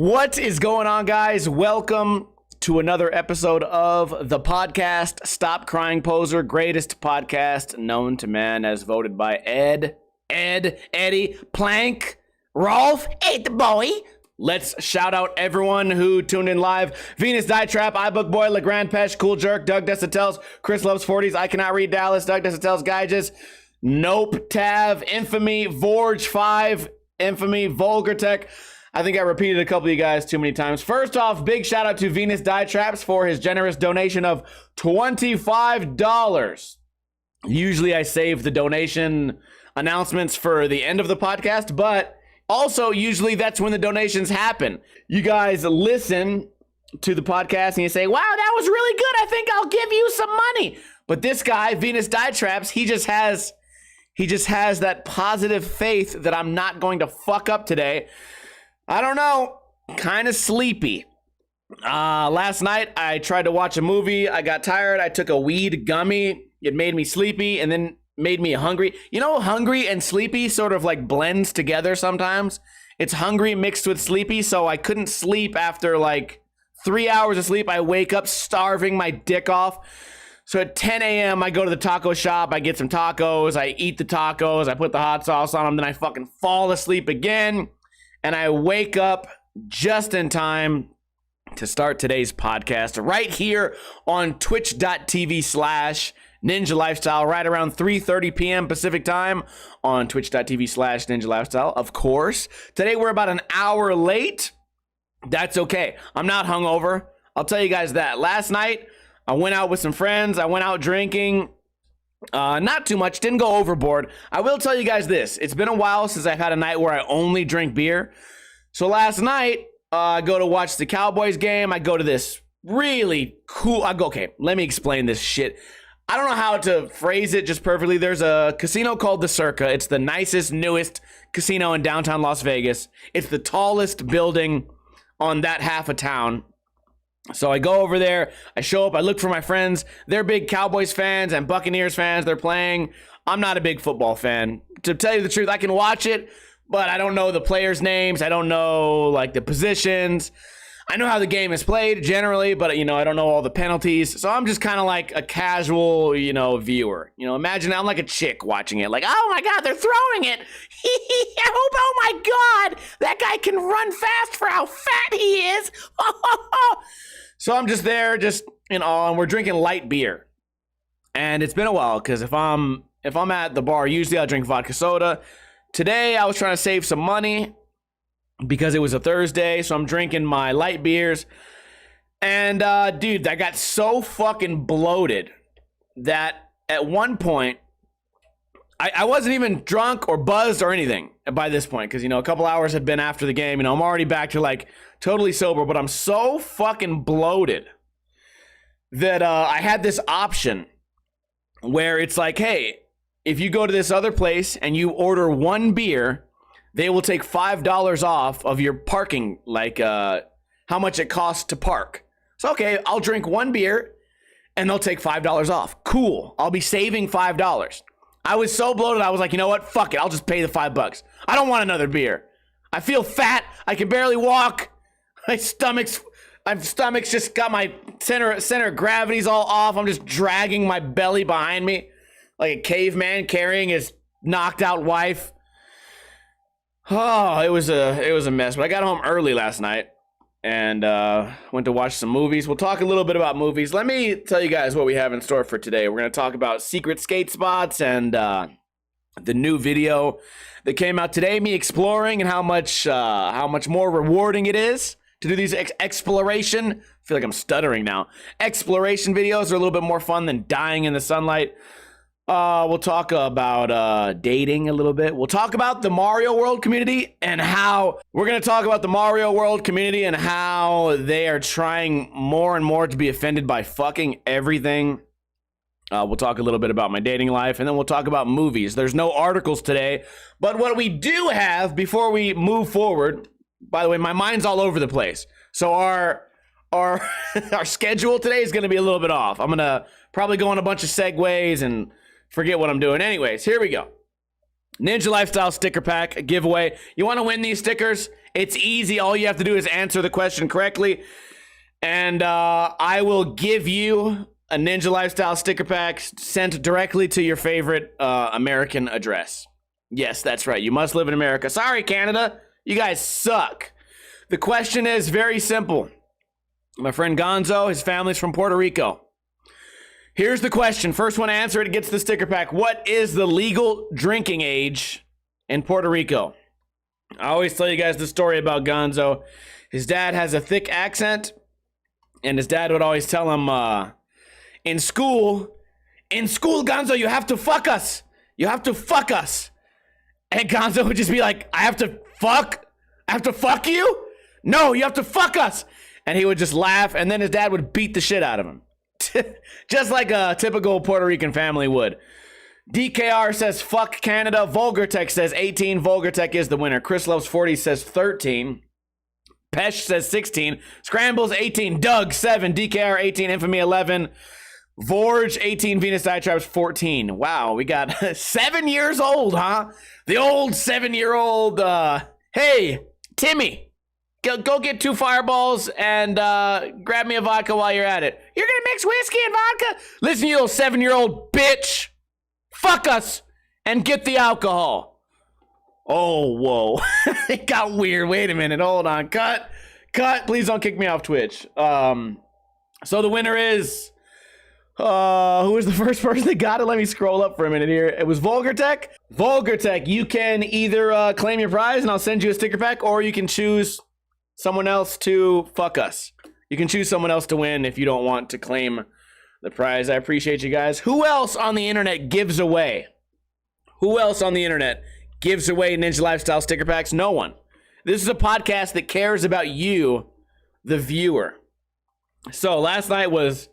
What is going on, guys? Welcome to another episode of the podcast, Stop Crying Poser, greatest podcast known to man, as voted by Eddie, Plank, Rolf, ain't the boy. Let's shout out everyone who tuned in live. Venus Dietrap, iBook Boy, LeGrand Pesh, Cool Jerk, Doug Desitels, Chris Loves 40s, I Cannot Read Dallas, Doug Desitels, Gyges, Nope, Tav, Infamy, Vorge5, Infamy, Vulgar Tech. I think I repeated a couple of you guys too many times. First off, big shout out to Venus Dietraps for his generous donation of $25. Usually I save the donation announcements for the end of the podcast, but also usually that's when the donations happen. You guys listen to the podcast and you say, wow, that was really good. I think I'll give you some money. But this guy, Venus Dietraps, he just has that positive faith that I'm not going to fuck up today. I don't know, kind of sleepy. Last night I tried to watch a movie. I got tired. I took a weed gummy. It made me sleepy and then made me hungry. You know, hungry and sleepy sort of like blends together sometimes. It's hungry mixed with sleepy, so I couldn't sleep after like 3 hours of sleep. I wake up starving my dick off. So at 10 a.m. I go to the taco shop. I get some tacos. I eat the tacos. I put the hot sauce on them. Then I fucking fall asleep again. And I wake up just in time to start today's podcast right here on twitch.tv/Ninja Lifestyle right around 3:30 p.m. Pacific time on twitch.tv/Ninja Lifestyle. Of course, today we're about an hour late. That's okay. I'm not hungover. I'll tell you guys that. Last night, I went out with some friends. I went out drinking. Not too much, didn't go overboard. I will tell you guys this. It's been a while since I've had a night where I only drink beer. So last night, I go to watch the Cowboys game. I go to this really cool, okay, let me explain this shit. I don't know how to phrase it just perfectly. There's a casino called the Circa. It's the nicest, newest casino in downtown Las Vegas. It's the tallest building on that half of town. So I go over there, I show up, I look for my friends. They're big Cowboys fans and Buccaneers fans. They're playing. I'm not a big football fan. To tell you the truth, I can watch it, but I don't know the players' names. I don't know, like, the positions. I know how the game is played generally, but, you know, I don't know all the penalties. So I'm just kind of like a casual, you know, viewer. You know, imagine I'm like a chick watching it. Like, oh, my God, they're throwing it. Oh, my God, that guy can run fast for how fat he is. So I'm just there, just in awe, and we're drinking light beer. And it's been a while, because if I'm at the bar, usually I'll drink vodka soda. Today, I was trying to save some money because it was a Thursday, so I'm drinking my light beers. And, dude, I got so fucking bloated that at one point, I wasn't even drunk or buzzed or anything by this point, because, you know, a couple hours had been after the game. You know, I'm already back to, like, totally sober, but I'm so fucking bloated that I had this option where it's like, hey, if you go to this other place and you order one beer, they will take $5 off of your parking, like how much it costs to park. So, okay, I'll drink one beer and they'll take $5 off. Cool. I'll be saving $5. I was so bloated, I was like, you know what? Fuck it. I'll just pay the $5. I don't want another beer. I feel fat. I can barely walk. My stomach's just got my center of gravity's all off. I'm just dragging my belly behind me like a caveman carrying his knocked out wife. Oh, it was a mess. But I got home early last night and went to watch some movies. We'll talk a little bit about movies. Let me tell you guys what we have in store for today. We're going to talk about secret skate spots and the new video that came out today, me exploring and how much more rewarding it is to do these exploration. I feel like I'm stuttering now. Exploration videos are a little bit more fun than dying in the sunlight. We'll talk about dating a little bit. We'll talk about the Mario World community and how we're going to talk about the Mario World community and how they are trying more and more to be offended by fucking everything. We'll talk a little bit about my dating life, and then we'll talk about movies. There's no articles today, but what we do have before we move forward, by the way, my mind's all over the place. So our schedule today is going to be a little bit off. I'm going to probably go on a bunch of segues and forget what I'm doing. Anyways, here we go. Ninja Lifestyle sticker pack giveaway. You want to win these stickers? It's easy. All you have to do is answer the question correctly. And I will give you a Ninja Lifestyle sticker pack sent directly to your favorite American address. Yes, that's right. You must live in America. Sorry, Canada. You guys suck. The question is very simple. My friend Gonzo, his family's from Puerto Rico. Here's the question. First one to answer it gets the sticker pack. What is the legal drinking age in Puerto Rico? I always tell you guys the story about Gonzo. His dad has a thick accent, and his dad would always tell him, in school, Gonzo, you have to fuck us. You have to fuck us. And Gonzo would just be like, I have to fuck you? No, you have to fuck us. And he would just laugh, and then his dad would beat the shit out of him. Just like a typical Puerto Rican family would. DKR says, fuck Canada. Vulgartech says 18. Vulgartech is the winner. Chris Loves 40 says 13. Pesh says 16. Scrambles 18. Doug 7. DKR 18. Infamy 11. Vorge 18. Venus Diatribes 14. Wow, we got 7 years old, huh? The old 7-year-old. Hey, Timmy. Go get 2 fireballs and grab me a vodka while you're at it. You're gonna mix whiskey and vodka? Listen, you little 7-year-old bitch. Fuck us and get the alcohol. Oh, whoa. It got weird. Wait a minute. Hold on. Cut. Please don't kick me off Twitch. So the winner is... who was the first person that got it? Let me scroll up for a minute here. It was Vulgartech. Vulgartech, you can either claim your prize and I'll send you a sticker pack, or you can choose someone else to fuck us. You can choose someone else to win if you don't want to claim the prize. I appreciate you guys. Who else on the internet gives away? Who else on the internet gives away Ninja Lifestyle sticker packs? No one. This is a podcast that cares about you, the viewer. So last night it was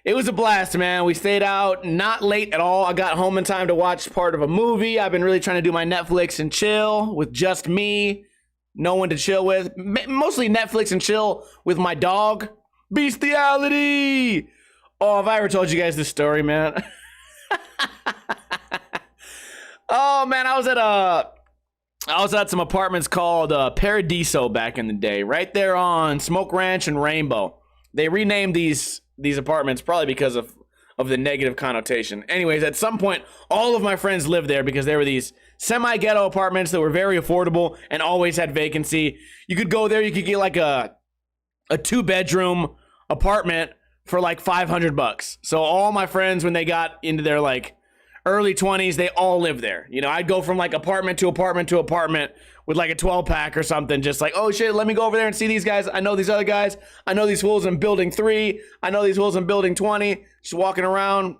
a blast, man. We stayed out not late at all. I got home in time to watch part of a movie. I've been really trying to do my Netflix and chill with just me. No one to chill with. Mostly Netflix and chill with my dog. Bestiality! Oh, have I ever told you guys this story, man? Oh, man, I was at some apartments called Paradiso back in the day, right there on Smoke Ranch and Rainbow. They renamed these apartments probably because of the negative connotation. Anyways, at some point, all of my friends lived there because there were these semi-ghetto apartments that were very affordable and always had vacancy. You could go there, you could get like a 2-bedroom apartment for like $500. So all my friends, when they got into their like early 20s, they all lived there. You know, I'd go from like apartment to apartment to apartment with like a 12-pack or something, just like, oh shit, let me go over there and see these guys. I know these other guys. I know these fools in building 3. I know these fools in building 20. Just walking around.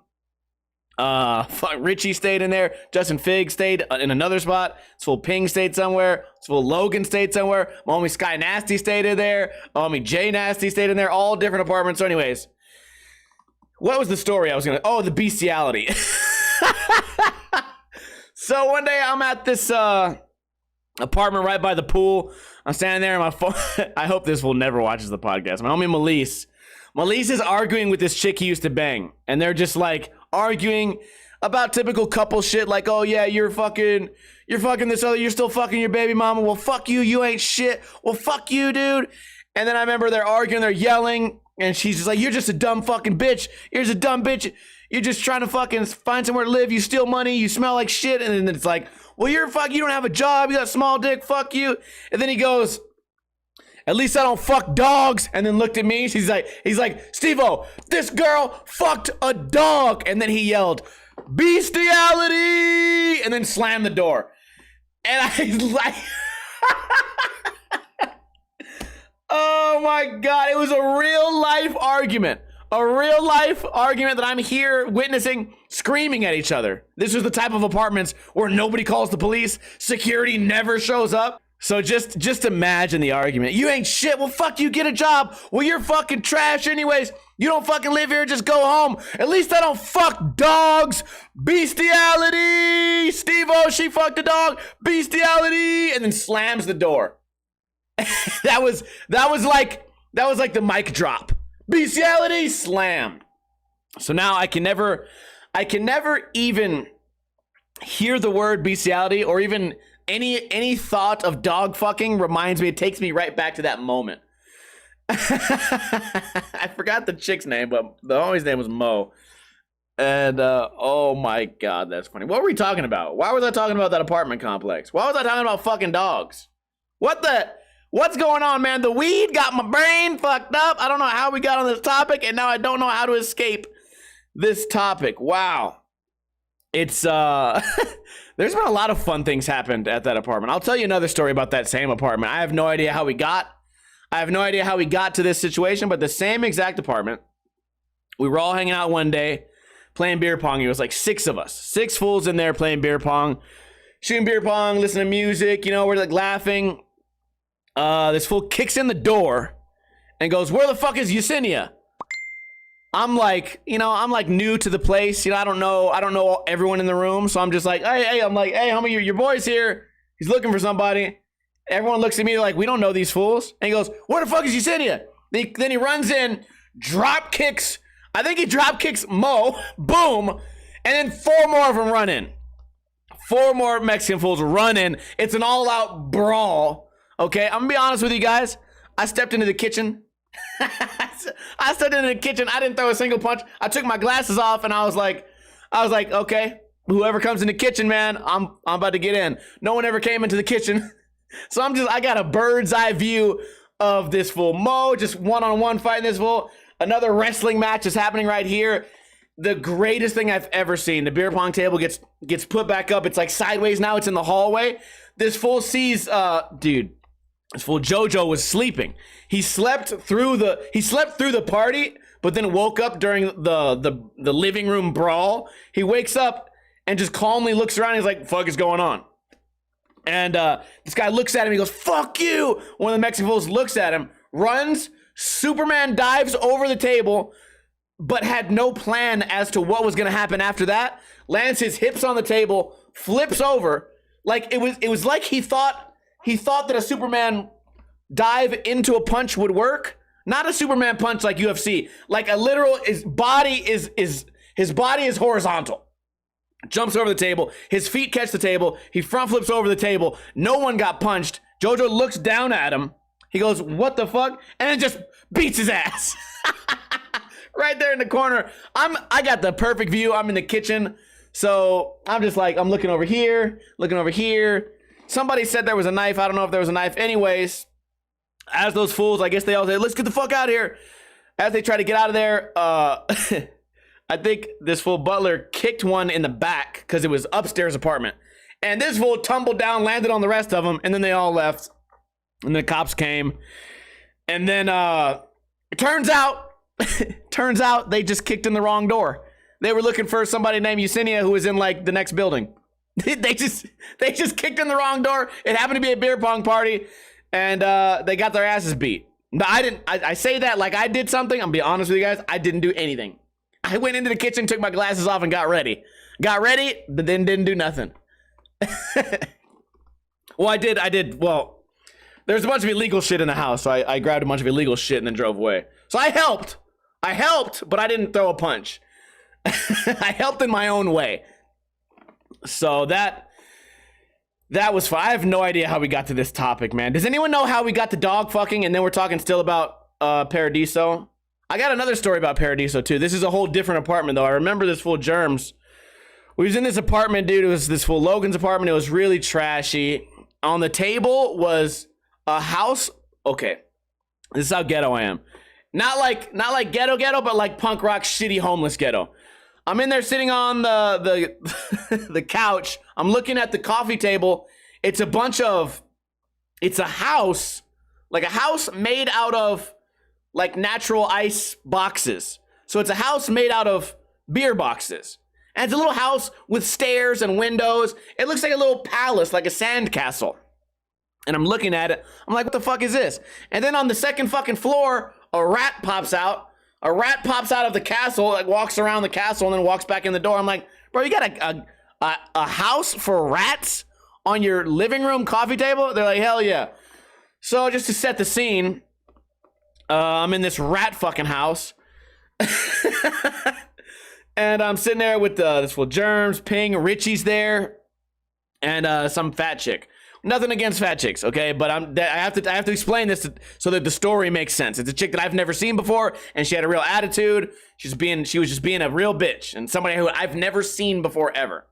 Richie stayed in there. Justin Fig stayed in another spot. This fool Ping stayed somewhere. This fool Logan stayed somewhere. My homie Sky Nasty stayed in there. My homie Jay Nasty stayed in there. All different apartments. So anyways, what was the story I was gonna... Oh, the bestiality. So one day I'm at this apartment right by the pool. I'm standing there on my phone. I hope this fool never watches the podcast. My homie Melise is arguing with this chick he used to bang. And they're just like arguing about typical couple shit. Like, oh yeah, you're fucking this other, you're still fucking your baby mama. Well, fuck you. You ain't shit. Well, fuck you, dude. And then I remember they're arguing, they're yelling. And she's just like, you're just a dumb fucking bitch. You're just a dumb bitch. You're just trying to fucking find somewhere to live. You steal money. You smell like shit. And then it's like, well, you don't have a job. You got a small dick. Fuck you. And then he goes, at least I don't fuck dogs. And then looked at me. He's like, Steve-O, this girl fucked a dog. And then he yelled, bestiality. And then slammed the door. And I was like, oh my God. It was a real life argument. A real life argument that I'm here witnessing, screaming at each other. This is the type of apartments where nobody calls the police. Security never shows up. So just imagine the argument. You ain't shit. Well, fuck you. Get a job. Well, you're fucking trash anyways. You don't fucking live here. Just go home. At least I don't fuck dogs. Bestiality. Steve-O, she fucked a dog. Bestiality. And then slams the door. That was like the mic drop. Bestiality, slam. So now I can never even hear the word bestiality or even any thought of dog fucking reminds me, it takes me right back to that moment. I forgot the chick's name, but the homie's name was Mo. And oh my god, that's funny. What were we talking about? Why was I talking about that apartment complex? Why was I talking about fucking dogs? What's going on, man? The weed got my brain fucked up. I don't know how we got on this topic, and now I don't know how to escape this topic. Wow. It's there's been a lot of fun things happened at that apartment. I'll tell you another story about that same apartment. I have no idea how we got to this situation, but the same exact apartment. We were all hanging out one day playing beer pong. It was like 6 of us. 6 fools in there playing beer pong. Shooting beer pong, listening to music, we're like laughing. This fool kicks in the door and goes, "Where the fuck is Yesenia?" I'm like, I'm like new to the place. I don't know everyone in the room. So I'm just like, hey, homie, your boy's here. He's looking for somebody. Everyone looks at me like, we don't know these fools. And he goes, "Where the fuck is Yesenia?" Then he runs in, drop kicks. I think he drop kicks Mo. Boom. And then 4 more of them run in. 4 more Mexican fools run in. It's an all-out brawl. Okay, I'm gonna be honest with you guys. I stepped into the kitchen. I didn't throw a single punch. I took my glasses off and I was like, okay, whoever comes in the kitchen, man, I'm about to get in. No one ever came into the kitchen. So I got a bird's eye view of this fool Mo, just one-on-one fighting this fool. Another wrestling match is happening right here. The greatest thing I've ever seen. The beer pong table gets put back up. It's like sideways now. It's in the hallway. This fool sees, this fool Jojo was sleeping. He slept through the party, but then woke up during the living room brawl. He wakes up and just calmly looks around. He's like, "Fuck is going on?" And this guy looks at him. He goes, "Fuck you!" One of the Mexican fools looks at him, runs. Superman dives over the table, but had no plan as to what was going to happen after that. Lands his hips on the table, flips over. Like it was like he thought that a Superman dive into a punch would work. Not a Superman punch like UFC. Like a literal, his body is horizontal. Jumps over the table. His feet catch the table. He front flips over the table. No one got punched. Jojo looks down at him. He goes, "What the fuck?" And then just beats his ass. Right there in the corner. I got the perfect view. I'm in the kitchen. So I'm just like, I'm looking over here. Somebody said there was a knife. I don't know if there was a knife. Anyways, as those fools, I guess they all say, "Let's get the fuck out of here." As they try to get out of there, I think this fool Butler kicked one in the back because it was upstairs apartment. And this fool tumbled down, landed on the rest of them, and then they all left. And the cops came. And then it turns out they just kicked in the wrong door. They were looking for somebody named Yesenia who was in like the next building. They just kicked in the wrong door. It happened to be a beer pong party, and they got their asses beat. But I say that like I did something. I'm gonna be honest with you guys. I didn't do anything. I went into the kitchen, took my glasses off, and got ready, but then didn't do nothing. Well, I did. Well, there's a bunch of illegal shit in the house, so I grabbed a bunch of illegal shit and then drove away. So I helped, but I didn't throw a punch. I helped in my own way. So that was fun. I have no idea how we got to this topic, man. Does anyone know how we got to dog fucking and then we're talking still about Paradiso? I got another story about Paradiso too. This is a whole different apartment though. I remember this fool Germs. We was in this apartment, dude. It was this fool Logan's apartment. It was really trashy. On the table was a house. Okay, this is how ghetto I am. Not like ghetto, but like punk rock, shitty, homeless ghetto. I'm in there sitting on the the couch. I'm looking at the coffee table. It's a house, like a house made out of like natural ice boxes. So it's a house made out of beer boxes. And it's a little house with stairs and windows. It looks like a little palace, like a sand castle. And I'm looking at it. I'm like, what the fuck is this? And then on the second fucking floor, a rat pops out. A rat pops out of the castle, like walks around the castle and then walks back in the door. I'm like, bro, you got a house for rats on your living room coffee table? They're like, hell yeah. So just to set the scene, I'm in this rat fucking house. And I'm sitting there with this full Germs, Ping, Richie's there, and some fat chick. Nothing against fat chicks, okay? But I have to explain this so that the story makes sense. It's a chick that I've never seen before, and she had a real attitude. She was just being a real bitch, and somebody who I've never seen before ever.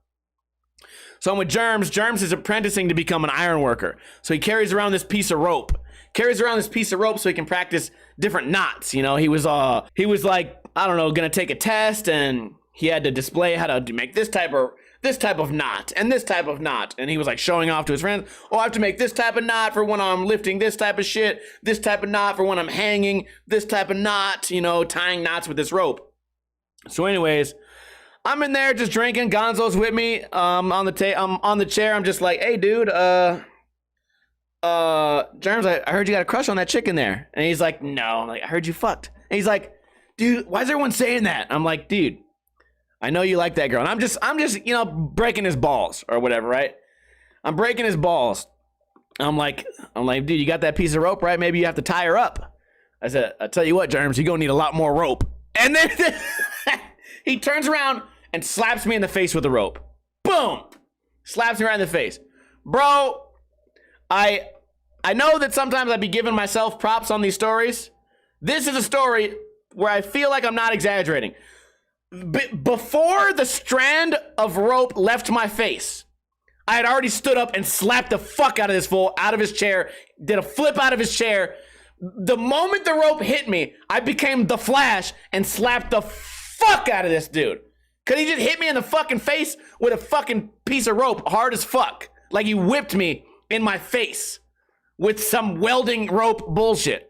So I'm with Germs. Germs is apprenticing to become an iron worker. So he carries around this piece of rope. So he can practice different knots. You know, he was like, I don't know, gonna take a test, and he had to display how to make this type of knot and this type of knot. And he was like showing off to his friends, oh, I have to make this type of knot for when I'm lifting this type of shit, this type of knot for when I'm hanging, this type of knot, you know, tying knots with this rope. So anyways, I'm in there just drinking. Gonzo's with me. I'm on the chair. I'm just like, hey, dude, Germs, I heard you got a crush on that chick in there. And he's like, no. I'm like, I heard you fucked. And he's like, dude, why is everyone saying that? I'm like, dude, I know you like that girl. And I'm just, you know, breaking his balls or whatever, right? I'm breaking his balls. I'm like, dude, you got that piece of rope, right? Maybe you have to tie her up. I said, I tell you what, Germs, you're gonna need a lot more rope. And then he turns around and slaps me in the face with the rope. Boom! Slaps me right in the face. Bro, I know that sometimes I'd be giving myself props on these stories. This is a story where I feel like I'm not exaggerating. Before the strand of rope left my face, I had already stood up and slapped the fuck out of this fool, out of his chair, did a flip out of his chair. The moment the rope hit me, I became the Flash and slapped the fuck out of this dude. Cause he just hit me in the fucking face with a fucking piece of rope, hard as fuck. Like he whipped me in my face with some welding rope bullshit.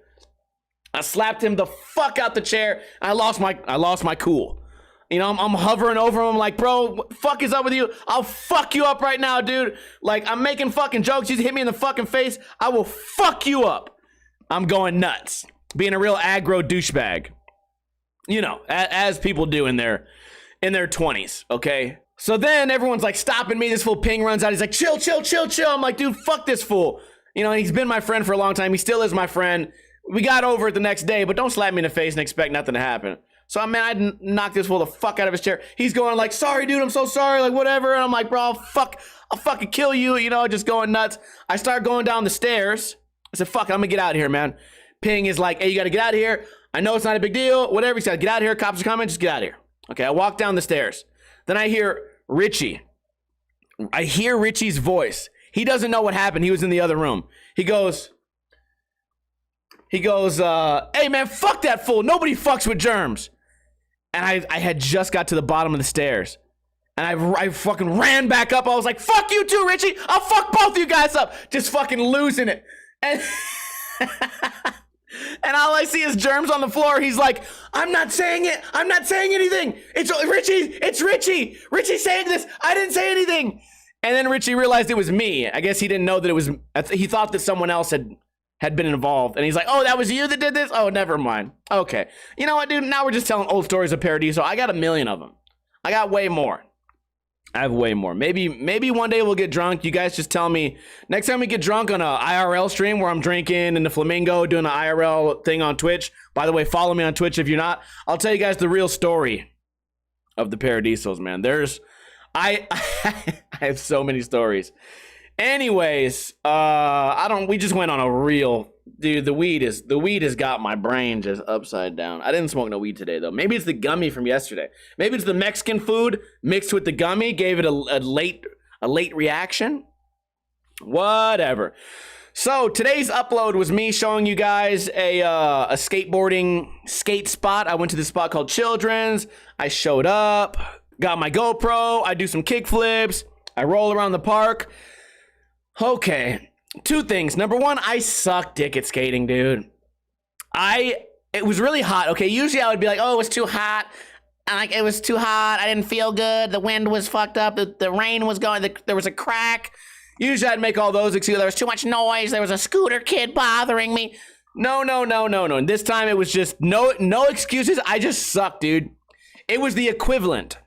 I slapped him the fuck out the chair. I lost my cool. You know, I'm hovering over him like, bro, what the fuck is up with you? I'll fuck you up right now, dude. Like, I'm making fucking jokes. You hit me in the fucking face. I will fuck you up. I'm going nuts. Being a real aggro douchebag. You know, as people do in their 20s, okay? So then everyone's like stopping me. This fool Ping runs out. He's like, chill. I'm like, dude, fuck this fool. You know, he's been my friend for a long time. He still is my friend. We got over it the next day, but don't slap me in the face and expect nothing to happen. So, man, I knocked this fool the fuck out of his chair. He's going like, sorry, dude, I'm so sorry, like, whatever. And I'm like, bro, I'll fucking kill you, you know, just going nuts. I start going down the stairs. I said, fuck, I'm gonna get out of here, man. Ping is like, hey, you gotta get out of here. I know it's not a big deal, whatever. He said, get out of here, cops are coming, just get out of here. Okay, I walk down the stairs. Then I hear Richie. I hear Richie's voice. He doesn't know what happened. He was in the other room. He goes, hey, man, fuck that fool. Nobody fucks with Germs. And I had just got to the bottom of the stairs. And I fucking ran back up. I was like, fuck you too, Richie. I'll fuck both you guys up. Just fucking losing it. And, and all I see is Germs on the floor. He's like, I'm not saying it. I'm not saying anything. It's Richie. It's Richie. Richie's saying this. I didn't say anything. And then Richie realized it was me. I guess he didn't know that it was, he thought that someone else had been involved. And he's like, oh, that was you that did this? Oh, never mind. Okay. You know what, dude? Now we're just telling old stories of Paradiso. I got a million of them. I got way more. I have way more. Maybe one day we'll get drunk. You guys just tell me. Next time we get drunk on a IRL stream where I'm drinking in the Flamingo, doing an IRL thing on Twitch. By the way, follow me on Twitch if you're not. I'll tell you guys the real story of the Paradisos, man. I have so many stories. Anyways, we just went on a real, dude, the weed has got my brain just upside down. I didn't smoke no weed today though. Maybe it's the gummy from yesterday. Maybe it's the Mexican food mixed with the gummy, gave it a late reaction. Whatever. So today's upload was me showing you guys a skateboarding skate spot. I went to this spot called Children's. I showed up, got my GoPro. I do some kick flips. I roll around the park. Okay, two things. Number one, I suck dick at skating, dude. It was really hot. Okay, usually I would be like, oh, it was too hot. It was too hot. I didn't feel good. The wind was fucked up. The rain was going. There was a crack. Usually I'd make all those excuses. There was too much noise. There was a scooter kid bothering me. No. And this time it was just no excuses. I just sucked, dude. It was the equivalent.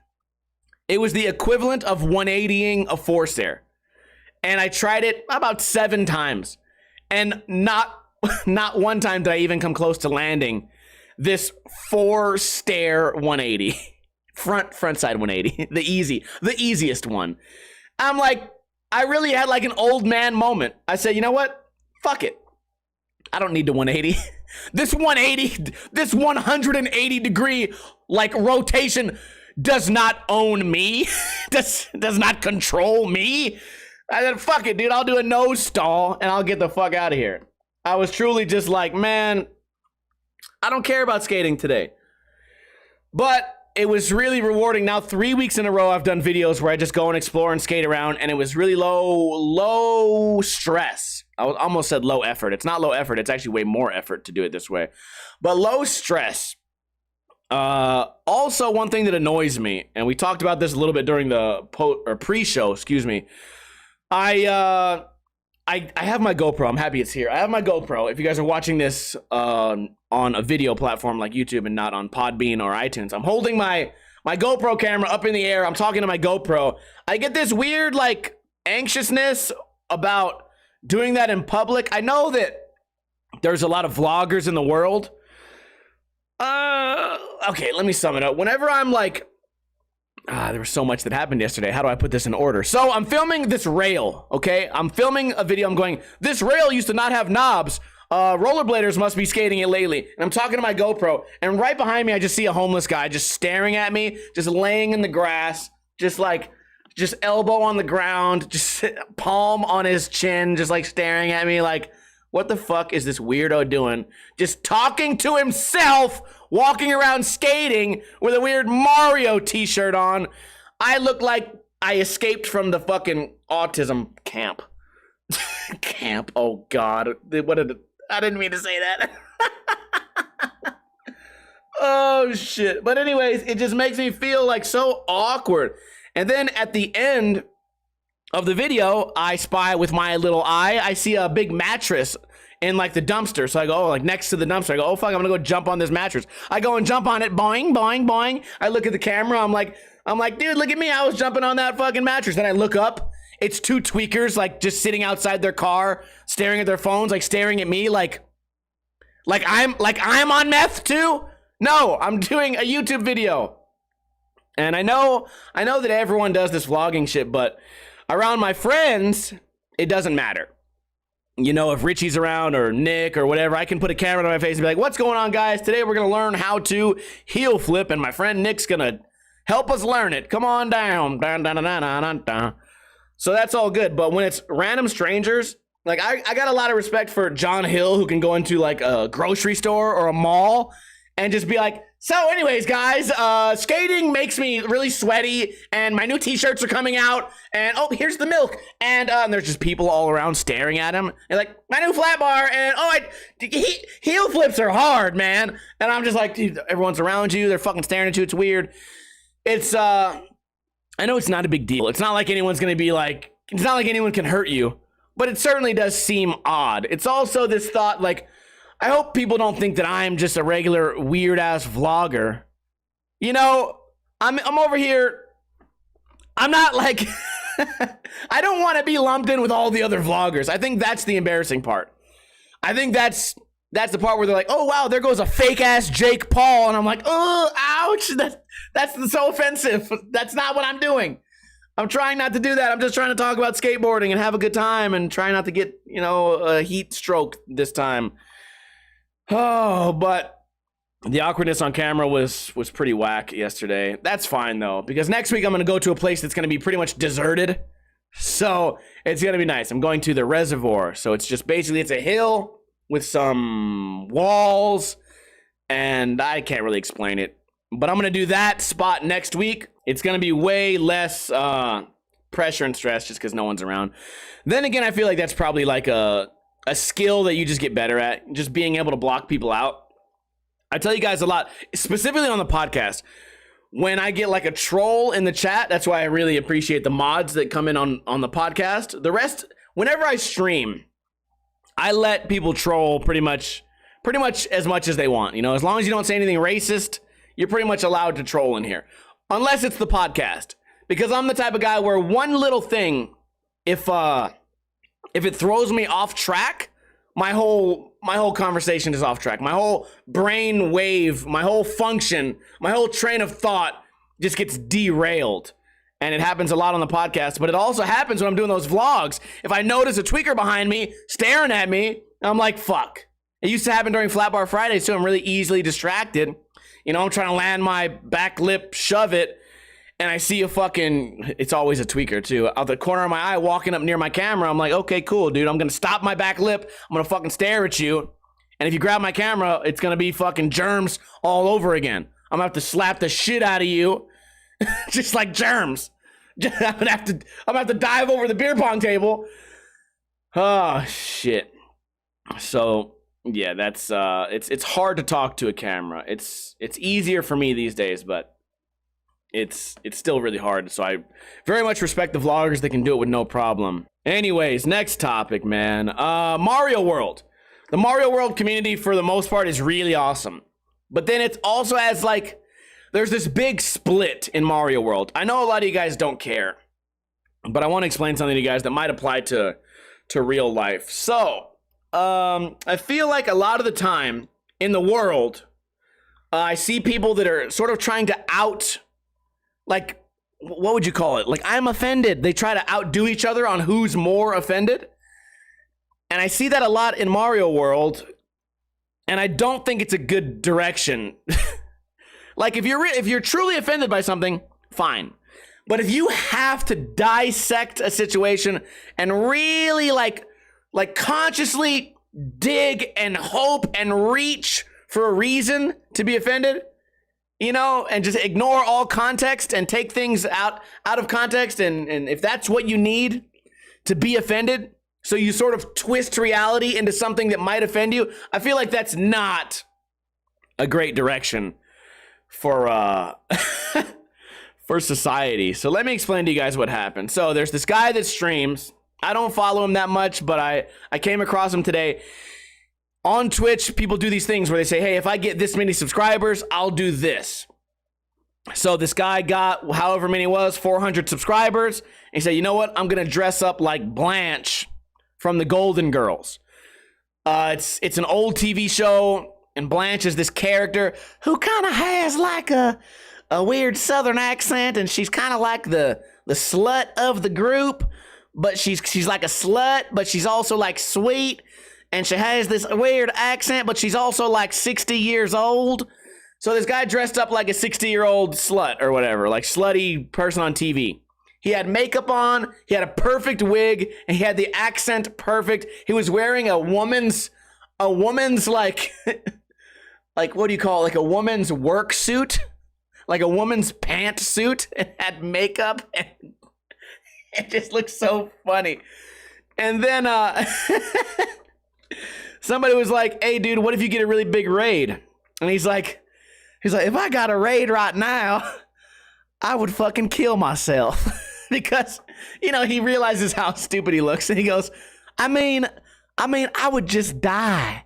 It was the equivalent of 180ing a four stair. And I tried it about 7 times. And not one time did I even come close to landing this 4-stair 180. Front side 180. The easiest one. I'm like, I really had like an old man moment. I said, you know what? Fuck it. I don't need the 180. This 180 degree like rotation does not own me. does not control me. I said, fuck it, dude. I'll do a nose stall and I'll get the fuck out of here. I was truly just like, man, I don't care about skating today. But it was really rewarding. Now, 3 weeks in a row, I've done videos where I just go and explore and skate around, and it was really low stress. I almost said low effort. It's not low effort. It's actually way more effort to do it this way. But low stress. Also, one thing that annoys me, and we talked about this a little bit during the pre-show, excuse me. I have my GoPro. I'm happy it's here. I have my GoPro. If you guys are watching this on a video platform like YouTube and not on Podbean or iTunes, I'm holding my GoPro camera up in the air. I'm talking to my GoPro. I get this weird like anxiousness about doing that in public. I know that there's a lot of vloggers in the world. Okay, let me sum it up. Whenever I'm like, there was so much that happened yesterday. How do I put this in order? So I'm filming this rail, okay? I'm filming a video. I'm going, this rail used to not have knobs. Rollerbladers must be skating it lately. And I'm talking to my GoPro, and right behind me, I just see a homeless guy just staring at me, just laying in the grass, just elbow on the ground, just palm on his chin, just like staring at me like, what the fuck is this weirdo doing? Just talking to himself, walking around skating with a weird Mario t-shirt on. I look like I escaped from the fucking autism camp. Camp, oh God. I didn't mean to say that. Oh shit. But anyways, it just makes me feel like so awkward. And then at the end of the video, I spy with my little eye, I see a big mattress in like the dumpster. So I go, like next to the dumpster, I go, oh fuck, I'm gonna go jump on this mattress. I go and jump on it, boing, boing, boing. I look at the camera, I'm like, dude, look at me, I was jumping on that fucking mattress. Then I look up, it's two tweakers like just sitting outside their car, staring at their phones, like staring at me like I'm on meth too? No, I'm doing a YouTube video. And I know that everyone does this vlogging shit, but around my friends, it doesn't matter. You know, if Richie's around or Nick or whatever, I can put a camera on my face and be like, what's going on, guys? Today we're going to learn how to heel flip, and my friend Nick's going to help us learn it. Come on down. So that's all good. But when it's random strangers, like I got a lot of respect for John Hill, who can go into like a grocery store or a mall and just be like, so anyways, guys, skating makes me really sweaty, and my new t-shirts are coming out, and oh, here's the milk, and there's just people all around staring at him, and like, my new flat bar, and heel flips are hard, man. And I'm just like, dude, everyone's around you, they're fucking staring at you, it's weird. It's, I know it's not a big deal. It's not like anyone's gonna be like, it's not like anyone can hurt you, but it certainly does seem odd. It's also this thought, like, I hope people don't think that I'm just a regular weird-ass vlogger. You know, I'm over here, I'm not like, I don't want to be lumped in with all the other vloggers. I think that's the embarrassing part. I think that's the part where they're like, oh, wow, there goes a fake-ass Jake Paul. And I'm like, oh, ouch, that's so offensive. That's not what I'm doing. I'm trying not to do that. I'm just trying to talk about skateboarding and have a good time and try not to get, you know, a heat stroke this time. Oh, but the awkwardness on camera was pretty whack yesterday. That's fine, though, because next week I'm going to go to a place that's going to be pretty much deserted. So it's going to be nice. I'm going to the reservoir. So it's just basically, it's a hill with some walls, and I can't really explain it. But I'm going to do that spot next week. It's going to be way less pressure and stress just because no one's around. Then again, I feel like that's probably like a skill that you just get better at, just being able to block people out. I tell you guys a lot, specifically on the podcast, when I get like a troll in the chat, that's why I really appreciate the mods that come in on the podcast. The rest, whenever I stream, I let people troll pretty much as much as they want. You know, as long as you don't say anything racist, you're pretty much allowed to troll in here. Unless it's the podcast. Because I'm the type of guy where one little thing, if it throws me off track, my whole conversation is off track. My whole brain wave, my whole function, my whole train of thought just gets derailed. And it happens a lot on the podcast, but it also happens when I'm doing those vlogs. If I notice a tweaker behind me staring at me, I'm like, fuck. It used to happen during Flat Bar Fridays, too. I'm really easily distracted. You know, I'm trying to land my back lip, shove it, and I see a fucking, it's always a tweaker, too, out the corner of my eye walking up near my camera. I'm like, okay, cool, dude. I'm going to stop my back lip. I'm going to fucking stare at you. And if you grab my camera, it's going to be fucking germs all over again. I'm going to have to slap the shit out of you. Just like germs. I'm gonna have to dive over the beer pong table. Oh shit. So yeah, that's it's hard to talk to a camera. It's easier for me these days, but it's still really hard. So I very much respect the vloggers that can do it with no problem. Anyways, next topic, man. Mario World. The Mario World community for the most part is really awesome. But then it also has like, there's this big split in Mario World. I know a lot of you guys don't care, but I want to explain something to you guys that might apply to real life. So, I feel like a lot of the time in the world, I see people that are sort of trying to out, like, what would you call it? Like, I'm offended. They try to outdo each other on who's more offended. And I see that a lot in Mario World, and I don't think it's a good direction. Like, if you're truly offended by something, fine. But if you have to dissect a situation and really like consciously dig and hope and reach for a reason to be offended, you know, and just ignore all context and take things out of context, and if that's what you need to be offended, so you sort of twist reality into something that might offend you, I feel like that's not a great direction for for society. So let me explain to you guys what happened. So there's this guy that streams. I don't follow him that much, but I came across him today. On Twitch, people do these things where they say, hey, if I get this many subscribers, I'll do this. So this guy got however many it was, 400 subscribers. And he said, you know what? I'm going to dress up like Blanche from the Golden Girls. It's an old TV show. And Blanche is this character who kind of has like a weird southern accent, and she's kind of like the slut of the group, but she's like a slut, but she's also like sweet, and she has this weird accent, but she's also like 60 years old. So this guy dressed up like a 60-year-old slut or whatever, like slutty person on TV. He had makeup on, he had a perfect wig, and he had the accent perfect. He was wearing a woman's like like, what do you call it? Like a woman's work suit, like a woman's pantsuit, and had makeup, and it just looked so funny. And then somebody was like, hey dude, what if you get a really big raid? And he's like, if I got a raid right now, I would fucking kill myself. Because, you know, he realizes how stupid he looks, and he goes, I mean, I would just die.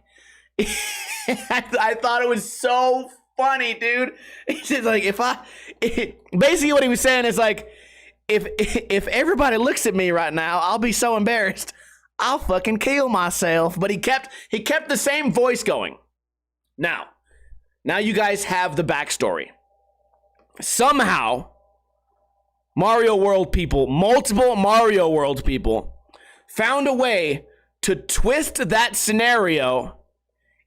I thought it was so funny, dude. He's just like, basically what he was saying is like, if everybody looks at me right now, I'll be so embarrassed, I'll fucking kill myself. But he kept the same voice going. Now you guys have the backstory. Somehow, Mario World people, multiple Mario World people, found a way to twist that scenario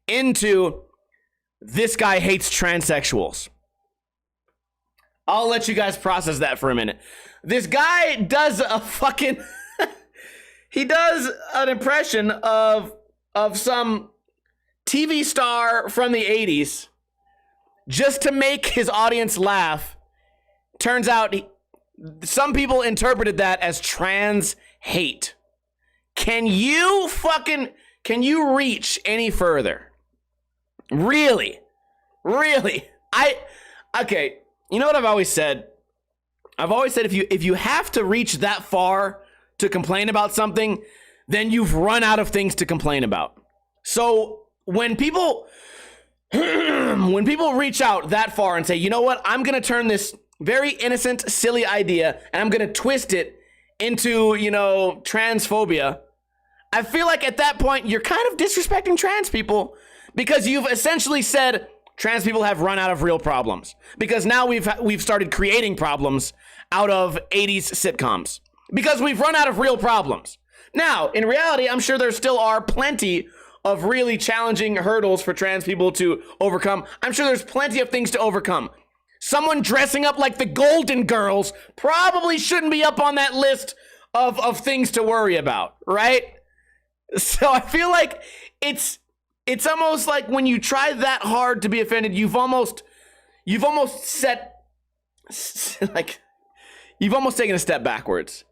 into this guy hates transsexuals. I'll let you guys process that for a minute. This guy does a fucking he does an impression of some TV star from the 80s just to make his audience laugh. Turns out some people interpreted that as trans hate. Can you reach any further? Really? Okay, you know what I've always said? I've always said if you have to reach that far to complain about something, then you've run out of things to complain about. So when people reach out that far and say, you know what, I'm gonna turn this very innocent, silly idea and I'm gonna twist it into, you know, transphobia, I feel like at that point you're kind of disrespecting trans people, because you've essentially said, trans people have run out of real problems because now we've started creating problems out of 80s sitcoms because we've run out of real problems. Now, in reality, I'm sure there still are plenty of really challenging hurdles for trans people to overcome. I'm sure there's plenty of things to overcome. Someone dressing up like the Golden Girls probably shouldn't be up on that list of things to worry about, right? So I feel like it's almost like when you try that hard to be offended, you've almost taken a step backwards.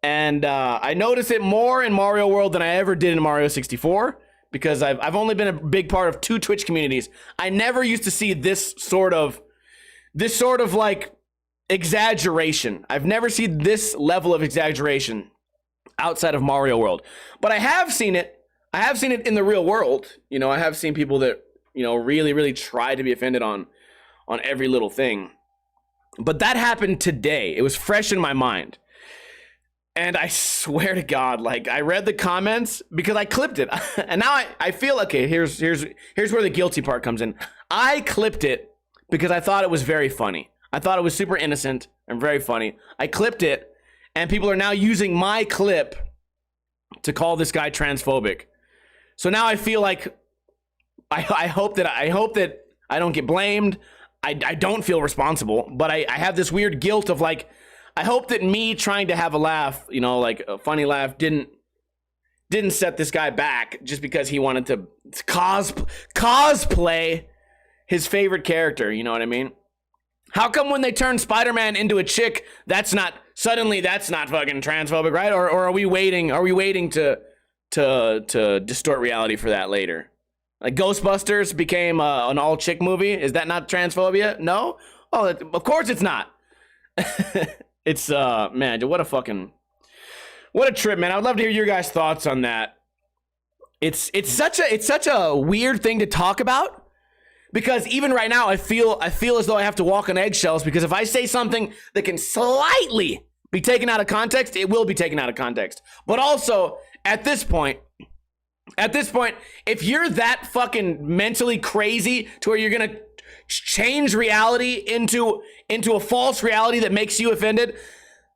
And I notice it more in Mario World than I ever did in Mario 64 because I've only been a big part of 2 Twitch communities. I never used to see this sort of like exaggeration. I've never seen this level of exaggeration outside of Mario World. But I have seen it. I have seen it in the real world. You know, I have seen people that, you know, really, really try to be offended on every little thing. But that happened today. It was fresh in my mind. And I swear to God, like, I read the comments because I clipped it. And now I feel, okay, here's where the guilty part comes in. I clipped it because I thought it was very funny. I thought it was super innocent and very funny. I clipped it, and people are now using my clip to call this guy transphobic. So now I feel like I hope that I don't get blamed. I don't feel responsible, but I have this weird guilt of like, I hope that me trying to have a laugh, you know, like a funny laugh, didn't set this guy back just because he wanted to cosplay his favorite character. You know what I mean? How come when they turn Spider-Man into a chick, that's not fucking transphobic, right? Or are we waiting to distort reality for that later? Like Ghostbusters became an all-chick movie. Is that not transphobia? No? Oh, of course it's not. It's man, what a trip, man. I would love to hear your guys' thoughts on that. It's such a weird thing to talk about because even right now I feel as though I have to walk on eggshells because if I say something that can slightly be taken out of context, it will be taken out of context. But also at this point, if you're that fucking mentally crazy to where you're gonna change reality into a false reality that makes you offended,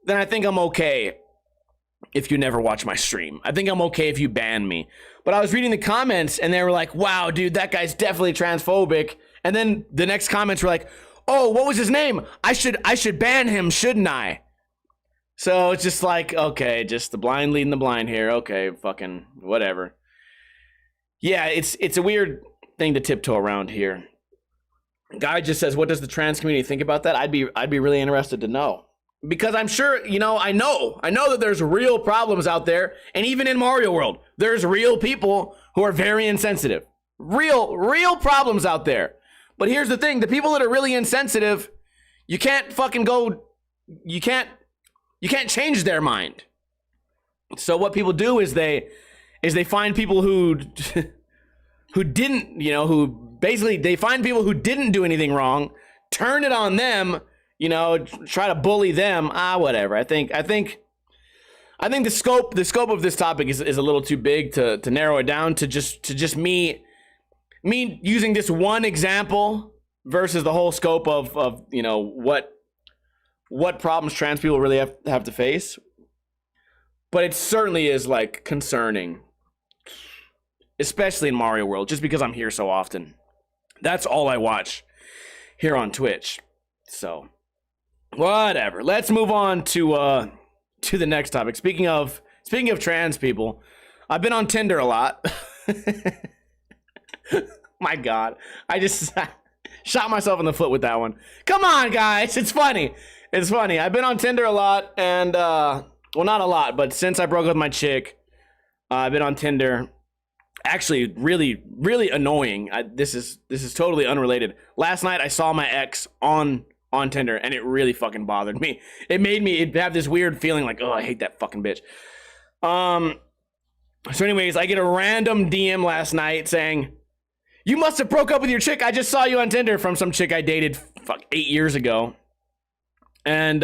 then I think I'm okay if you never watch my stream. I think I'm okay if you ban me. But I was reading the comments and they were like, wow, dude, that guy's definitely transphobic. And then the next comments were like, oh, what was his name? I should ban him, shouldn't I? So it's just like, okay, just the blind leading the blind here. Okay, fucking whatever. Yeah, it's a weird thing to tiptoe around here. Guy just says, what does the trans community think about that? I'd be really interested to know. Because I'm sure, you know, I know that there's real problems out there. And even in Mario World, there's real people who are very insensitive. Real problems out there. But here's the thing. The people that are really insensitive, you can't change their mind. So what people do is they find people who didn't, you know, they find people who didn't do anything wrong, turn it on them, you know, try to bully them. Whatever. I think the scope of this topic is a little too big to narrow it down to just me using this one example versus the whole scope of you know what problems trans people really have to face. But it certainly is like concerning, especially in Mario World, just because I'm here so often. That's all I watch here on Twitch. So whatever. Let's move on to the next topic. Speaking of trans people, I've been on Tinder a lot. My God, I just shot myself in the foot with that one. Come on, guys, it's funny. It's funny. I've been on Tinder a lot, and well, not a lot, but since I broke up with my chick, I've been on Tinder. Actually, really, really annoying. This is totally unrelated. Last night, I saw my ex on Tinder, and it really fucking bothered me. It made me have this weird feeling like, oh, I hate that fucking bitch. So anyways, I get a random DM last night saying, you must have broke up with your chick. I just saw you on Tinder, from some chick I dated 8 years ago. And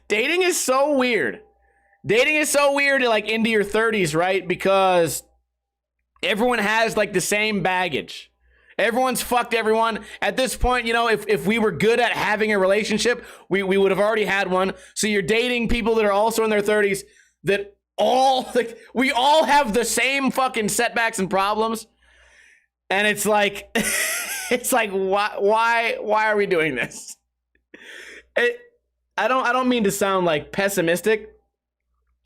dating is so weird. Dating is so weird, like into your 30s, right? Because everyone has like the same baggage. Everyone's fucked everyone. At this point, you know, if we were good at having a relationship, we would have already had one. So you're dating people that are also in their 30s that all, like, we all have the same fucking setbacks and problems. And it's like, it's like, why are we doing this? I don't mean to sound like pessimistic,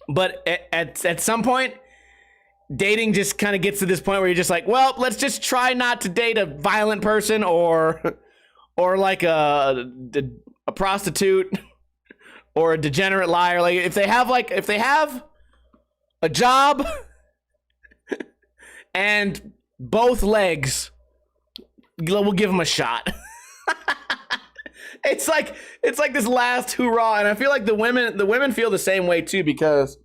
but at some point, dating just kind of gets to this point where you're just like, well, let's just try not to date a violent person or like a prostitute or a degenerate liar. Like if they have a job and both legs, we'll give them a shot. It's like this last hoorah, and I feel like the women feel the same way too, because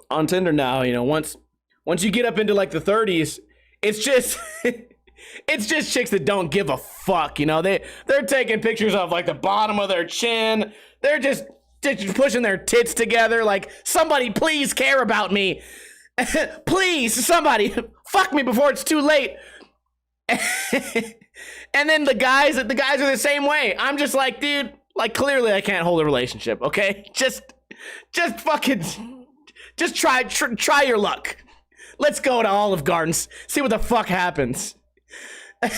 on Tinder now, you know, once you get up into like the 30s, it's just it's just chicks that don't give a fuck, you know. They're taking pictures of like the bottom of their chin. They're just pushing their tits together like, somebody please care about me. Please, somebody fuck me before it's too late. And then the guys are the same way. I'm just like, dude, like clearly I can't hold a relationship, okay? Just fucking just try your luck. Let's go to Olive Gardens, see what the fuck happens. I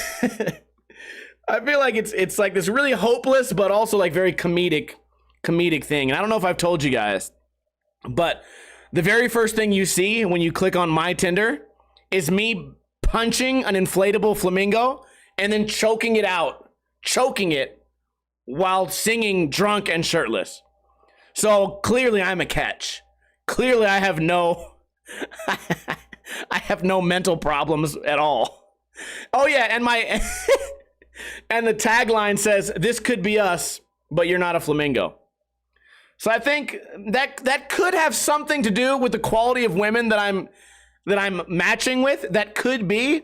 feel like it's like this really hopeless but also like very comedic thing. And I don't know if I've told you guys, but the very first thing you see when you click on my Tinder is me punching an inflatable flamingo and then choking it while singing drunk and shirtless. So clearly I'm a catch. Clearly I have no mental problems at all. Oh yeah, and my and the tagline says, "This could be us, but you're not a flamingo." So I think that could have something to do with the quality of women that I'm matching with. That could be.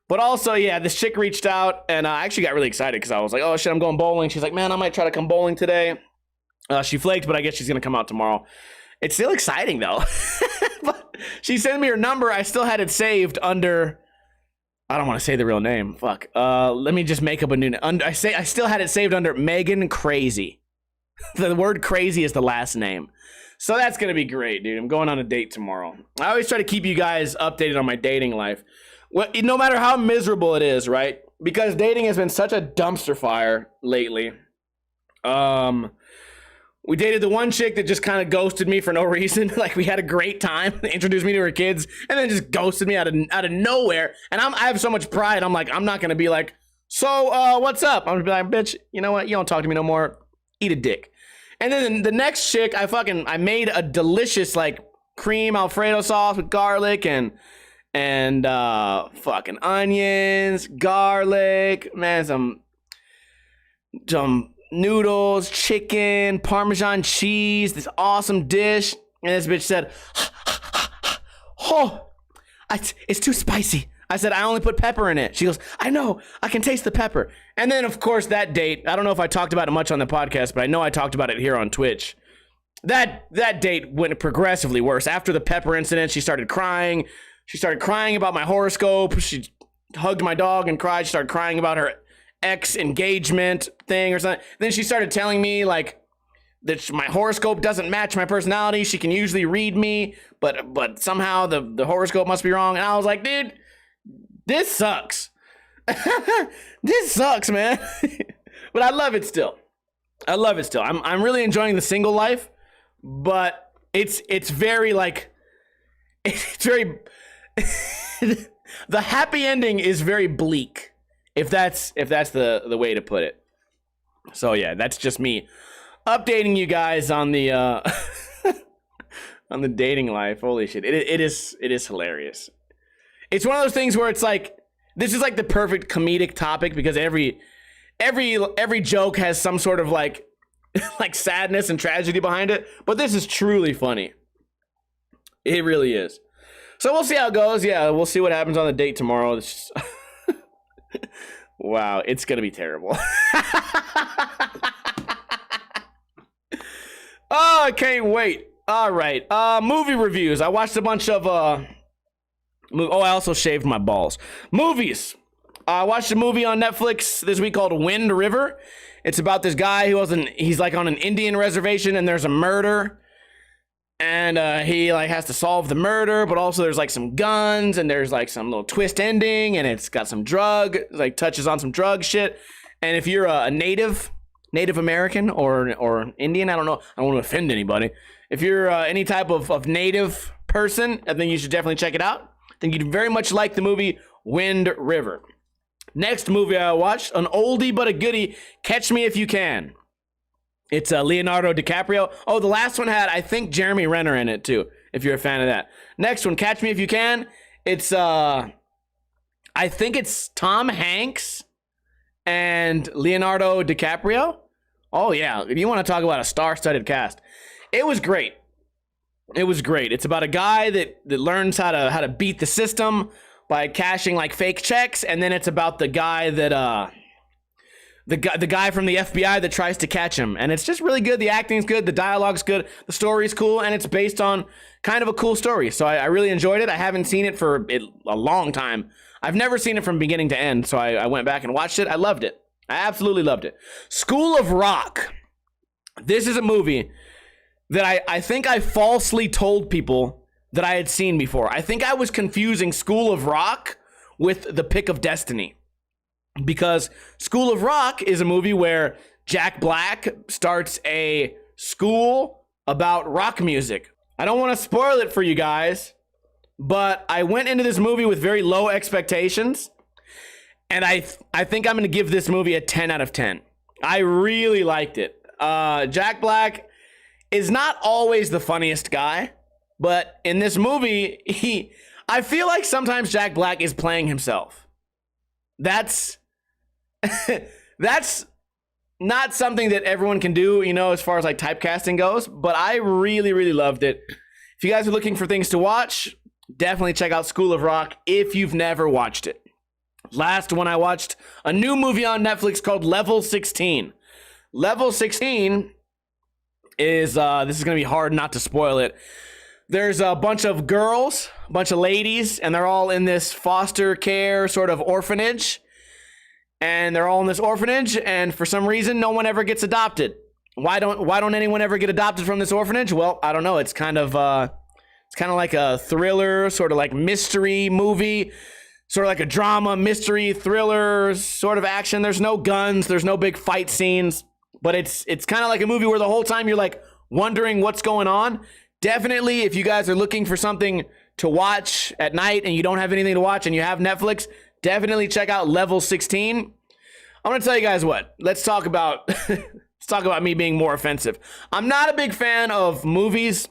But also, yeah, this chick reached out, and I actually got really excited because I was like, oh shit, I'm going bowling. She's like, man, I might try to come bowling today. She flaked, but I guess she's gonna come out tomorrow. It's still exciting though. But she sent me her number. I still had it saved under, I don't want to say the real name. Fuck. Let me just make up a new name. I still had it saved under Megan Crazy. The word crazy is the last name. So that's going to be great, dude. I'm going on a date tomorrow. I always try to keep you guys updated on my dating life. Well, no matter how miserable it is, right? Because dating has been such a dumpster fire lately. We dated the one chick that just kind of ghosted me for no reason. Like, we had a great time, introduced me to her kids, and then just ghosted me out of nowhere. And I have so much pride. I'm like, I'm not going to be like, so, what's up? I'm going to be like, bitch, you know what? You don't talk to me no more. Eat a dick. And then the next chick, I made a delicious like cream Alfredo sauce with garlic and fucking onions, garlic, man, some noodles, chicken, Parmesan cheese, this awesome dish. And this bitch said, oh, it's too spicy. I said, I only put pepper in it. She goes, I know, I can taste the pepper. And then, of course, that date, I don't know if I talked about it much on the podcast, but I know I talked about it here on Twitch. That date went progressively worse. After the pepper incident, she started crying. She started crying about my horoscope. She hugged my dog and cried. She started crying about her ex-engagement thing or something. Then she started telling me, like, that my horoscope doesn't match my personality. She can usually read me, but somehow the horoscope must be wrong. And I was like, dude, this sucks. This sucks, man. But I love it still. I'm really enjoying the single life, but it's very like, it's very the happy ending is very bleak, if that's the way to put it. So yeah, that's just me updating you guys on the on the dating life. Holy shit, it is hilarious. It's one of those things where it's like, this is like the perfect comedic topic, because every joke has some sort of like like sadness and tragedy behind it, but this is truly funny. It really is. So we'll see how it goes. Yeah, we'll see what happens on the date tomorrow. It's just wow, it's gonna be terrible. Oh, I can't wait. All right, movie reviews. I watched a bunch of Oh, I also shaved my balls. Movies. I watched a movie on Netflix this week called Wind River. It's about this guy he's like on an Indian reservation and there's a murder. And he like has to solve the murder, but also there's like some guns and there's like some little twist ending and it's got some touches on some drug shit. And if you're a Native American or Indian, I don't know, I don't want to offend anybody. If you're any type of Native person, I think you should definitely check it out. I think you'd very much like the movie Wind River. Next movie I watched, an oldie but a goodie, Catch Me If You Can. It's Leonardo DiCaprio. Oh, the last one had, I think, Jeremy Renner in it too, if you're a fan of that. Next one, Catch Me If You Can. It's, I think it's Tom Hanks and Leonardo DiCaprio. Oh, yeah. If you want to talk about a star-studded cast. It was great. It was great. It's about a guy that learns how to beat the system by cashing like fake checks, and then it's about the guy that the guy from the FBI that tries to catch him, and it's just really good. The acting's good, the dialogue's good, the story's cool, and it's based on kind of a cool story. So I really enjoyed it. I haven't seen it for a long time. I've never seen it from beginning to end, so I went back and watched it. I loved it. I absolutely loved it. School of Rock. This is a movie that I think I falsely told people that I had seen before. I think I was confusing School of Rock with The Pick of Destiny. Because School of Rock is a movie where Jack Black starts a school about rock music. I don't want to spoil it for you guys, but I went into this movie with very low expectations, and I think I'm going to give this movie a 10 out of 10. I really liked it. Jack Black is not always the funniest guy, but in this movie, I feel like sometimes Jack Black is playing himself. That's not something that everyone can do, you know, as far as like typecasting goes, but I really, really loved it. If you guys are looking for things to watch, definitely check out School of Rock if you've never watched it. Last one, I watched a new movie on Netflix called Level 16. Level 16 is, this is going to be hard not to spoil it. There's a bunch of girls, a bunch of ladies, and they're all in this foster care sort of orphanage. And they're all in this orphanage, and for some reason, no one ever gets adopted. Why don't anyone ever get adopted from this orphanage? Well, I don't know. It's kind of like a thriller, sort of like mystery movie, sort of like a drama, mystery, thriller, sort of action. There's no guns, there's no big fight scenes, but it's kind of like a movie where the whole time you're like wondering what's going on. Definitely, if you guys are looking for something to watch at night and you don't have anything to watch and you have Netflix, definitely check out Level 16. I'm going to tell you guys what. Let's talk about me being more offensive. I'm not a big fan of movies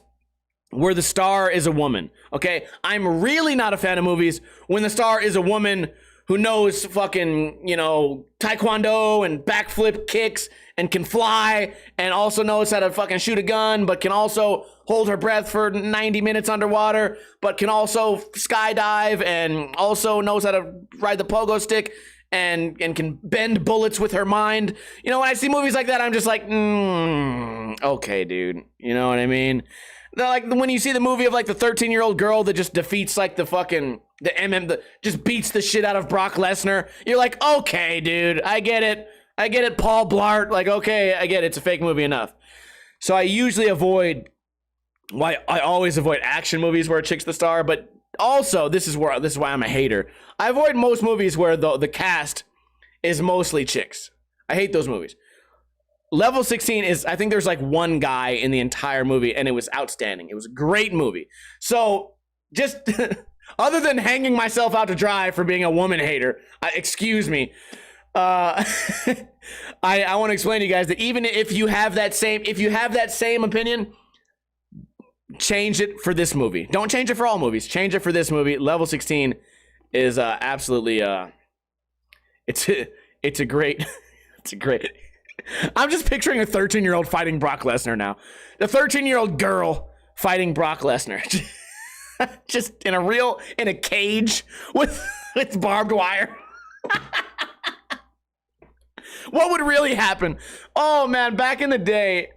where the star is a woman, okay? I'm really not a fan of movies when the star is a woman who knows fucking, you know, taekwondo and backflip kicks and can fly and also knows how to fucking shoot a gun, but can also hold her breath for 90 minutes underwater, but can also skydive and also knows how to ride the pogo stick and can bend bullets with her mind. You know, when I see movies like that, I'm just like, okay, dude. You know what I mean? Like when you see the movie of like the 13-year-old girl that just defeats like just beats the shit out of Brock Lesnar. You're like, okay, dude, I get it. Paul Blart. Like, okay, I get it. It's a fake movie enough. So I usually always avoid action movies where a chick's the star, but also this is why I'm a hater. I avoid most movies where the cast is mostly chicks. I hate those movies. Level 16 is, I think there's like one guy in the entire movie, and it was outstanding. It was a great movie. So just other than hanging myself out to dry for being a woman hater, excuse me. I want to explain to you guys that even if you have that same opinion, change it for this movie. Don't change it for all movies. Change it for this movie. Level 16 is absolutely it's a great. I'm just picturing a 13-year-old fighting Brock Lesnar now. The 13-year-old girl fighting Brock Lesnar. Just in a cage with barbed wire. What would really happen? Oh man, back in the day,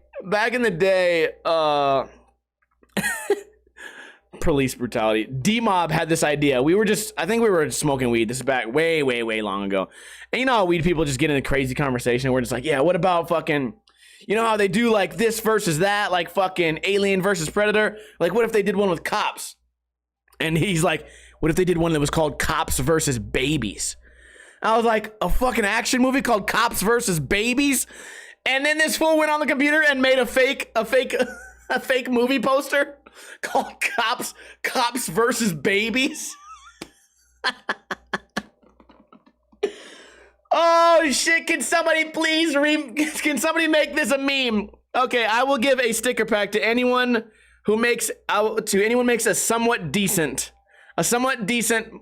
police brutality. D-Mob had this idea. I think we were smoking weed. This is back way, way, way long ago. And you know how weed people just get in a crazy conversation. We're just like, yeah, what about fucking, you know how they do like this versus that, like fucking Alien versus Predator? Like, what if they did one with cops? And he's like, what if they did one that was called Cops versus Babies? I was like, a fucking action movie called Cops versus Babies? And then this fool went on the computer and made a fake movie poster called Cops versus Babies. Oh shit, can somebody please can somebody make this a meme? Okay, I will give a sticker pack to anyone who makes a somewhat decent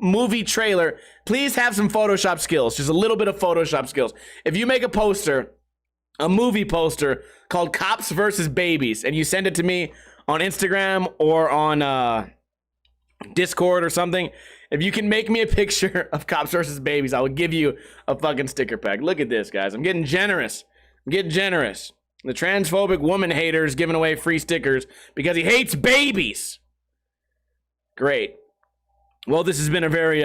movie trailer. Please have some Photoshop skills, just a little bit of Photoshop skills. If you make a movie poster called Cops versus Babies, and you send it to me on Instagram or on Discord or something, if you can make me a picture of Cops versus Babies, I will give you a fucking sticker pack. Look at this, guys. I'm getting generous. The transphobic woman hater is giving away free stickers because he hates babies. Great. Well, this has been a very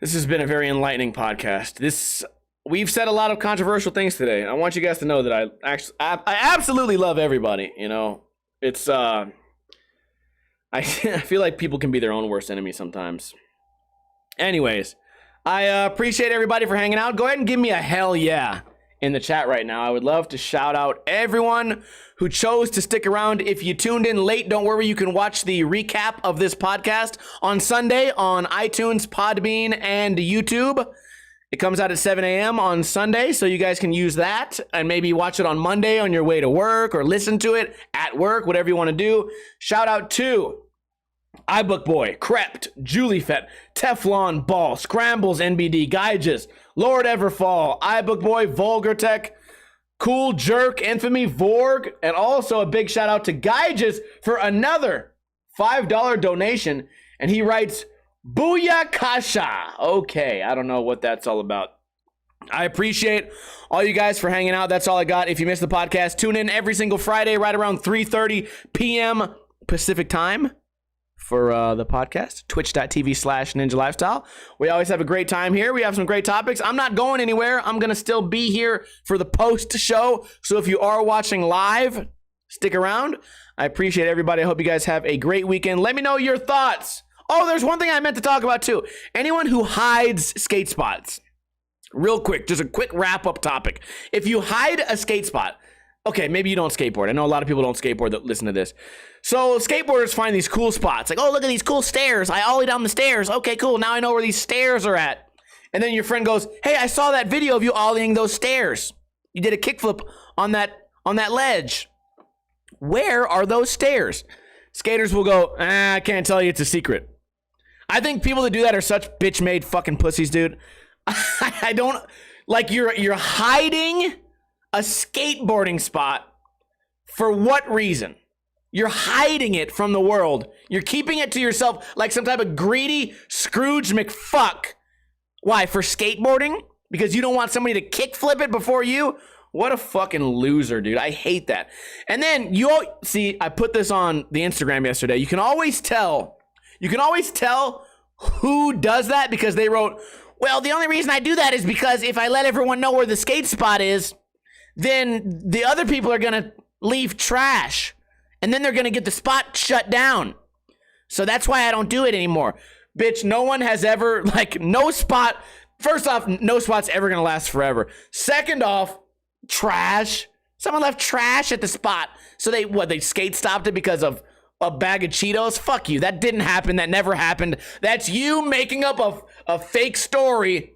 enlightening podcast. We've said a lot of controversial things today. I want you guys to know that I absolutely love everybody. You know, it's I feel like people can be their own worst enemy sometimes. Anyways, I appreciate everybody for hanging out. Go ahead and give me a hell yeah in the chat right now. I would love to shout out everyone who chose to stick around. If you tuned in late, don't worry, you can watch the recap of this podcast on Sunday on iTunes, Podbean, and YouTube. It comes out at 7 a.m. on Sunday, so you guys can use that and maybe watch it on Monday on your way to work or listen to it at work, whatever you want to do. Shout out to iBookBoy, Crept, Juliefet, Teflon Ball, Scrambles NBD, Gyges, Lord Everfall, iBookBoy, Vulgar Tech, Cool Jerk, Infamy, Vorg, and also a big shout out to Gyges for another $5 donation. And he writes, Booyah Kasha. Okay, I don't know what that's all about. I appreciate all you guys for hanging out. That's all I got. If you missed the podcast, tune in every single Friday right around 3:30 p.m. Pacific time for the podcast, twitch.tv/Ninja Lifestyle. We always have a great time here. We have some great topics. I'm not going anywhere. I'm going to still be here for the post show. So if you are watching live, stick around. I appreciate everybody. I hope you guys have a great weekend. Let me know your thoughts. Oh, there's one thing I meant to talk about too. Anyone who hides skate spots. Real quick, just a quick wrap-up topic. If you hide a skate spot, okay, maybe you don't skateboard. I know a lot of people don't skateboard that listen to this. So skateboarders find these cool spots. Like, oh, look at these cool stairs. I ollie down the stairs. Okay, cool. Now I know where these stairs are at. And then your friend goes, hey, I saw that video of you ollieing those stairs. You did a kickflip on that ledge. Where are those stairs? Skaters will go, I can't tell you. It's a secret. I think people that do that are such bitch-made fucking pussies, dude. I don't, like, you're hiding a skateboarding spot for what reason? You're hiding it from the world. You're keeping it to yourself like some type of greedy Scrooge McFuck. Why? For skateboarding? Because you don't want somebody to kickflip it before you? What a fucking loser, dude. I hate that. And then see, I put this on the Instagram yesterday. You can always tell who does that because they wrote, well, the only reason I do that is because if I let everyone know where the skate spot is, then the other people are going to leave trash and then they're going to get the spot shut down. So that's why I don't do it anymore. Bitch, no one has ever, like, no spot. First off, no spot's ever going to last forever. Second off, trash. Someone left trash at the spot. So they skate stopped it because of a bag of Cheetos? Fuck you. That didn't happen. That never happened. That's you making up a fake story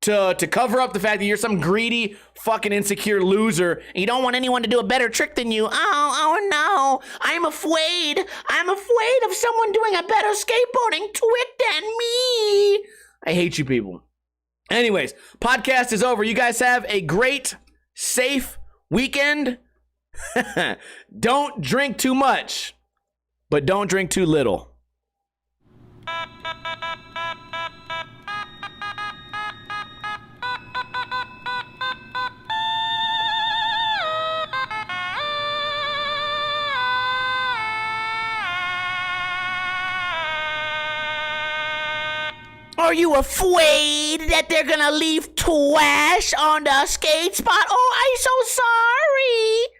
to cover up the fact that you're some greedy, fucking insecure loser and you don't want anyone to do a better trick than you. Oh no. I'm afraid of someone doing a better skateboarding trick than me. I hate you people. Anyways, podcast is over. You guys have a great, safe weekend. Don't drink too much, but don't drink too little. Are you afraid that they're gonna leave trash on the skate spot? Oh, I'm so sorry.